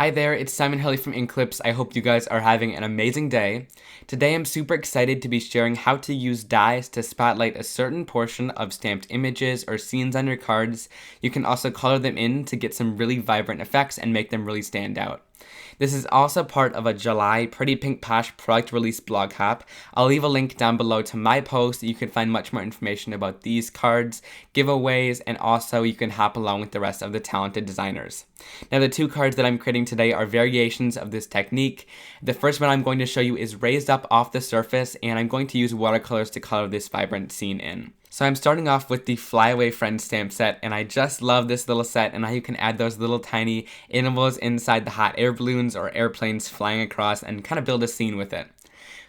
Hi there, it's Hurley from Inklips. I hope you guys are having an amazing day. Today I'm super excited to be sharing how to use dyes to spotlight a certain portion of stamped images or scenes on your cards. You can also color them in to get some really vibrant effects and make them really stand out. This is also part of a July Pretty Pink Posh product release blog hop. I'll leave a link down below to my post. You can find much more information about these cards, giveaways, and also you can hop along with the rest of the talented designers. Now the two cards that I'm creating today are variations of this technique. The first one I'm going to show you is raised up off the surface, and I'm going to use watercolors to color this vibrant scene in. So I'm starting off with the Flyaway Friends Stamp set, and I just love this little set and how you can add those little tiny animals inside the hot air balloons or airplanes flying across and kind of build a scene with it.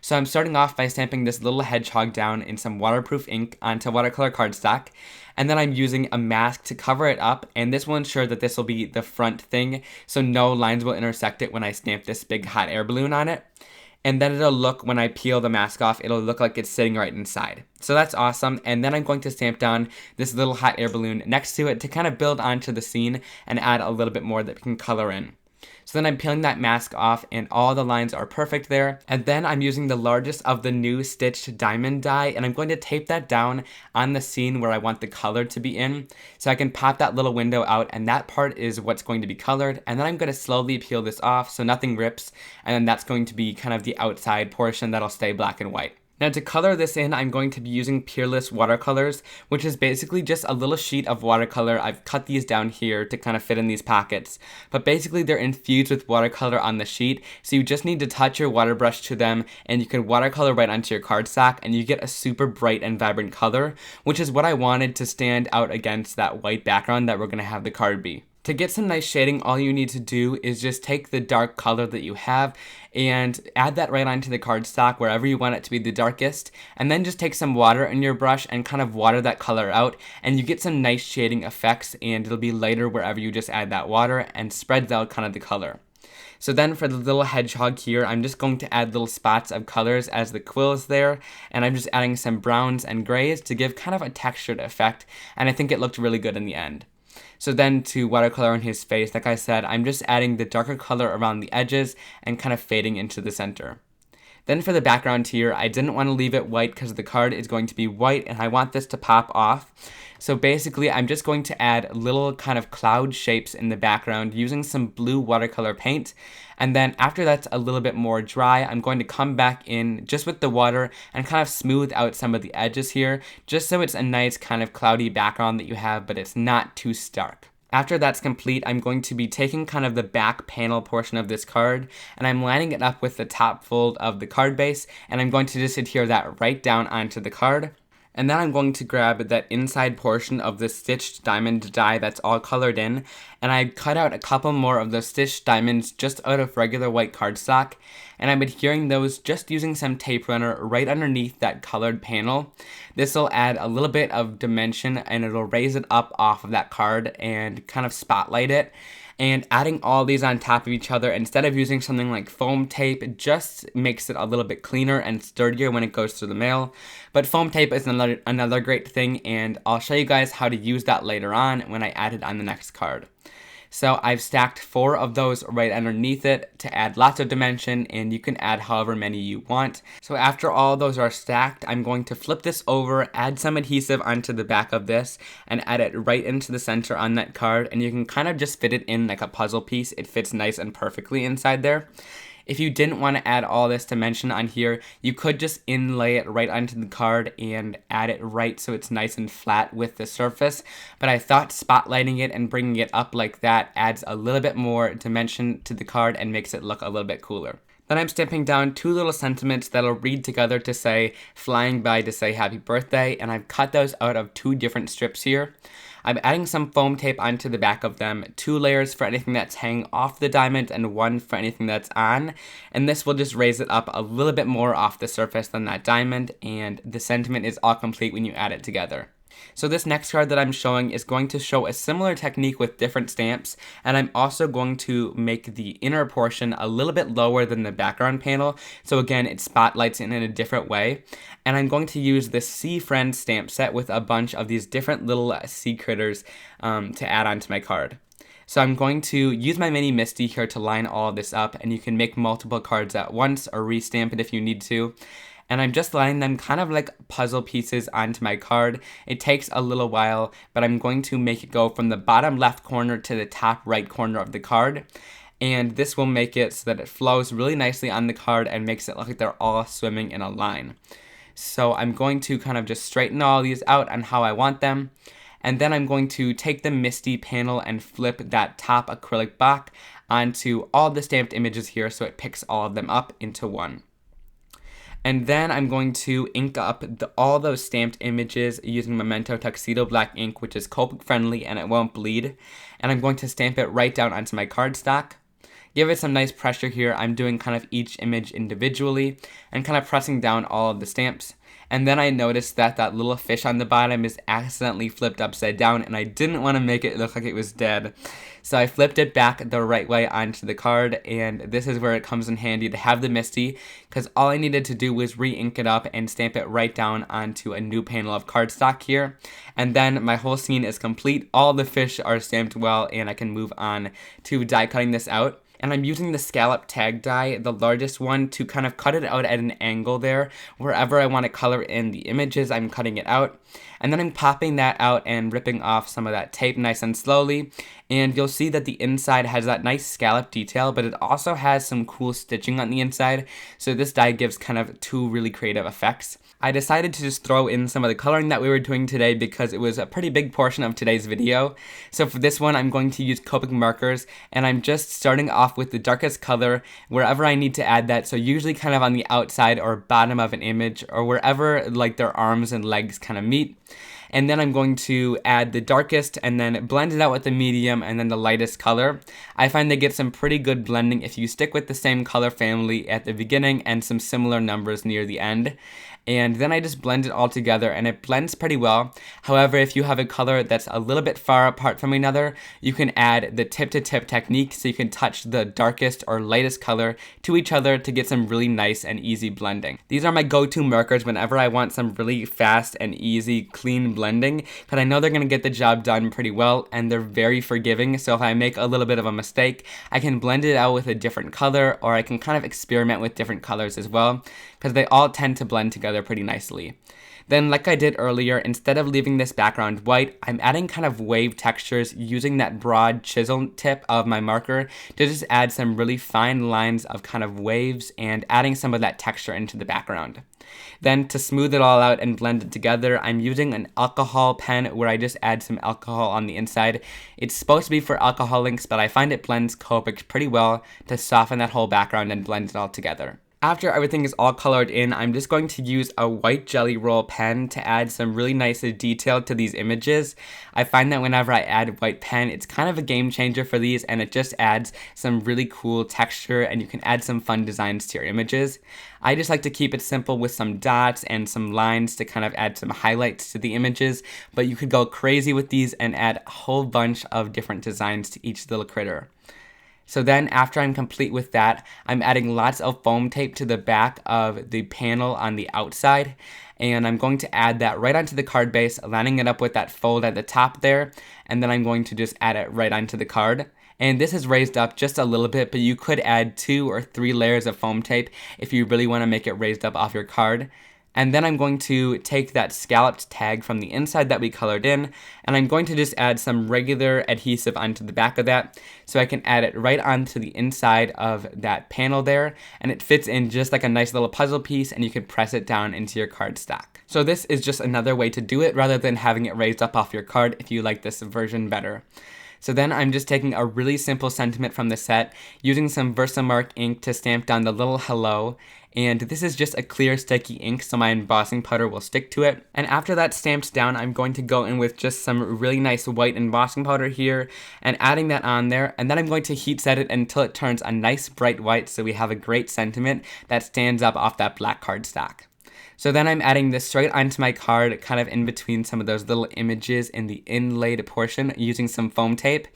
So I'm starting off by stamping this little hedgehog down in some waterproof ink onto watercolor cardstock, and then I'm using a mask to cover it up, and this will ensure that this will be the front thing so no lines will intersect it when I stamp this big hot air balloon on it. And then it'll look, when I peel the mask off, it'll look like it's sitting right inside. So that's awesome. And then I'm going to stamp down this little hot air balloon next to it to kind of build onto the scene and add a little bit more that we can color in. So then I'm peeling that mask off and all the lines are perfect there. And then I'm using the largest of the new stitched diamond die, and I'm going to tape that down on the scene where I want the color to be in. So I can pop that little window out, and that part is what's going to be colored. And then I'm going to slowly peel this off so nothing rips, and then that's going to be kind of the outside portion that'll stay black and white. Now to color this in, I'm going to be using Peerless watercolors, which is basically just a little sheet of watercolor. I've cut these down here to kind of fit in these pockets, but basically they're infused with watercolor on the sheet, so you just need to touch your water brush to them and you can watercolor right onto your cardstock and you get a super bright and vibrant color, which is what I wanted to stand out against that white background that we're going to have the card be. To get some nice shading, all you need to do is just take the dark color that you have and add that right onto the cardstock wherever you want it to be the darkest, and then just take some water in your brush and kind of water that color out, and you get some nice shading effects, and it'll be lighter wherever you just add that water and spreads out kind of the color. So then for the little hedgehog here, I'm just going to add little spots of colors as the quill is there, and I'm just adding some browns and grays to give kind of a textured effect, and I think it looked really good in the end. So then to watercolor on his face, like I said, I'm just adding the darker color around the edges and kind of fading into the center. Then for the background here, I didn't want to leave it white because the card is going to be white and I want this to pop off. So basically, I'm just going to add little kind of cloud shapes in the background using some blue watercolor paint. And then after that's a little bit more dry, I'm going to come back in just with the water and kind of smooth out some of the edges here, just so it's a nice kind of cloudy background that you have, but it's not too stark. After that's complete, I'm going to be taking kind of the back panel portion of this card, and I'm lining it up with the top fold of the card base, and I'm going to just adhere that right down onto the card. And then I'm going to grab that inside portion of the stitched diamond die that's all colored in, and I cut out a couple more of those stitched diamonds just out of regular white cardstock, and I'm adhering those just using some tape runner right underneath that colored panel. This will add a little bit of dimension and it'll raise it up off of that card and kind of spotlight it. And adding all these on top of each other instead of using something like foam tape, it just makes it a little bit cleaner and sturdier when it goes through the mail. But foam tape is another great thing, and I'll show you guys how to use that later on when I add it on the next card. So I've stacked 4 of those right underneath it to add lots of dimension, and you can add however many you want. So after all those are stacked, I'm going to flip this over, add some adhesive onto the back of this, and add it right into the center on that card, and you can kind of just fit it in like a puzzle piece. It fits nice and perfectly inside there. If you didn't want to add all this dimension on here, you could just inlay it right onto the card and add it right so it's nice and flat with the surface. But I thought spotlighting it and bringing it up like that adds a little bit more dimension to the card and makes it look a little bit cooler. Then I'm stamping down 2 little sentiments that'll read together to say flying by to say happy birthday, and I've cut those out of 2 different strips here. I'm adding some foam tape onto the back of them, 2 layers for anything that's hanging off the diamond and 1 for anything that's on, and this will just raise it up a little bit more off the surface than that diamond, and the sentiment is all complete when you add it together. So this next card that I'm showing is going to show a similar technique with different stamps, and I'm also going to make the inner portion a little bit lower than the background panel, so again it spotlights it in a different way. And I'm going to use this Sea Friends stamp set with a bunch of these different little sea critters to add onto my card. So I'm going to use my mini Misty here to line all of this up, and you can make multiple cards at once or restamp it if you need to. And I'm just lining them kind of like puzzle pieces onto my card. It takes a little while, but I'm going to make it go from the bottom left corner to the top right corner of the card. And this will make it so that it flows really nicely on the card and makes it look like they're all swimming in a line. So I'm going to kind of just straighten all these out on how I want them. And then I'm going to take the Misty panel and flip that top acrylic block onto all the stamped images here so it picks all of them up into one. And then I'm going to ink up all those stamped images using Memento Tuxedo Black ink, which is Copic friendly and it won't bleed. And I'm going to stamp it right down onto my cardstock. Give it some nice pressure here. I'm doing kind of each image individually and kind of pressing down all of the stamps. And then I noticed that that little fish on the bottom is accidentally flipped upside down, and I didn't want to make it look like it was dead. So I flipped it back the right way onto the card, and this is where it comes in handy to have the Misty, because all I needed to do was re-ink it up and stamp it right down onto a new panel of cardstock here. And then my whole scene is complete. All the fish are stamped well, and I can move on to die cutting this out. And I'm using the Scallop tag die, the largest one, to kind of cut it out at an angle there. Wherever I want to color in the images, I'm cutting it out. And then I'm popping that out and ripping off some of that tape nice and slowly. And you'll see that the inside has that nice scallop detail, but it also has some cool stitching on the inside. So this die gives kind of two really creative effects. I decided to just throw in some of the coloring that we were doing today because it was a pretty big portion of today's video. So for this one, I'm going to use Copic markers, and I'm just starting off with the darkest color wherever I need to add that. So usually kind of on the outside or bottom of an image, or wherever like their arms and legs kind of meet. And then I'm going to add the darkest and then blend it out with the medium and then the lightest color. I find they get some pretty good blending if you stick with the same color family at the beginning and some similar numbers near the end. And then I just blend it all together and it blends pretty well. However, if you have a color that's a little bit far apart from another, you can add the tip-to-tip technique so you can touch the darkest or lightest color to each other to get some really nice and easy blending. These are my go-to markers whenever I want some really fast and easy, clean blending, because I know they're going to get the job done pretty well and they're very forgiving. So if I make a little bit of a mistake, I can blend it out with a different color, or I can kind of experiment with different colors as well, because they all tend to blend together pretty nicely. Then, like I did earlier, instead of leaving this background white, I'm adding kind of wave textures using that broad chisel tip of my marker to just add some really fine lines of kind of waves and adding some of that texture into the background. Then to smooth it all out and blend it together, I'm using an alcohol pen where I just add some alcohol on the inside. It's supposed to be for alcohol inks, but I find it blends Copic pretty well to soften that whole background and blend it all together. After everything is all colored in, I'm just going to use a white Jelly Roll pen to add some really nice detail to these images. I find that whenever I add white pen, it's kind of a game changer for these, and it just adds some really cool texture, and you can add some fun designs to your images. I just like to keep it simple with some dots and some lines to kind of add some highlights to the images, but you could go crazy with these and add a whole bunch of different designs to each little critter. So then after I'm complete with that, I'm adding lots of foam tape to the back of the panel on the outside, and I'm going to add that right onto the card base, lining it up with that fold at the top there, and then I'm going to just add it right onto the card. And this is raised up just a little bit, but you could add 2 or 3 layers of foam tape if you really want to make it raised up off your card. And then I'm going to take that scalloped tag from the inside that we colored in, and I'm going to just add some regular adhesive onto the back of that, so I can add it right onto the inside of that panel there, and it fits in just like a nice little puzzle piece, and you can press it down into your cardstock. So this is just another way to do it rather than having it raised up off your card if you like this version better. So then I'm just taking a really simple sentiment from the set, using some Versamark ink to stamp down the little hello, and this is just a clear sticky ink so my embossing powder will stick to it. And after that's stamped down, I'm going to go in with just some really nice white embossing powder here and adding that on there, and then I'm going to heat set it until it turns a nice bright white so we have a great sentiment that stands up off that black cardstock. So then I'm adding this straight onto my card, kind of in between some of those little images in the inlaid portion using some foam tape.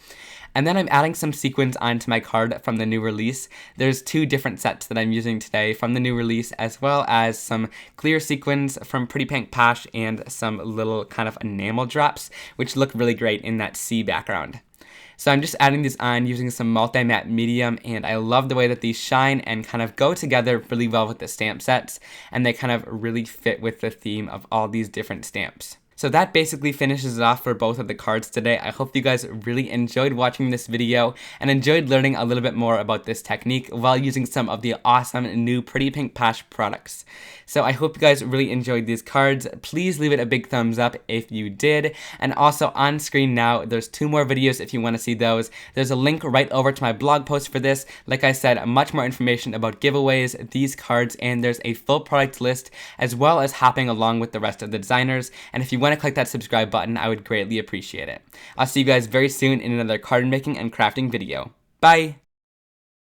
And then I'm adding some sequins onto my card from the new release. There's 2 different sets that I'm using today from the new release, as well as some clear sequins from Pretty Pink Posh and some little kind of enamel drops, which look really great in that sea background. So I'm just adding these on using some multi-matte medium, and I love the way that these shine and kind of go together really well with the stamp sets, and they kind of really fit with the theme of all these different stamps. So that basically finishes it off for both of the cards today. I hope you guys really enjoyed watching this video and enjoyed learning a little bit more about this technique while using some of the awesome new Pretty Pink Posh products. So I hope you guys really enjoyed these cards. Please leave it a big thumbs up if you did. And also on screen now, there's 2 more videos if you want to see those. There's a link right over to my blog post for this. Like I said, much more information about giveaways, these cards, and there's a full product list as well as hopping along with the rest of the designers. And if you want to click that subscribe button, I would greatly appreciate it. I'll see you guys very soon in another card making and crafting video. Bye!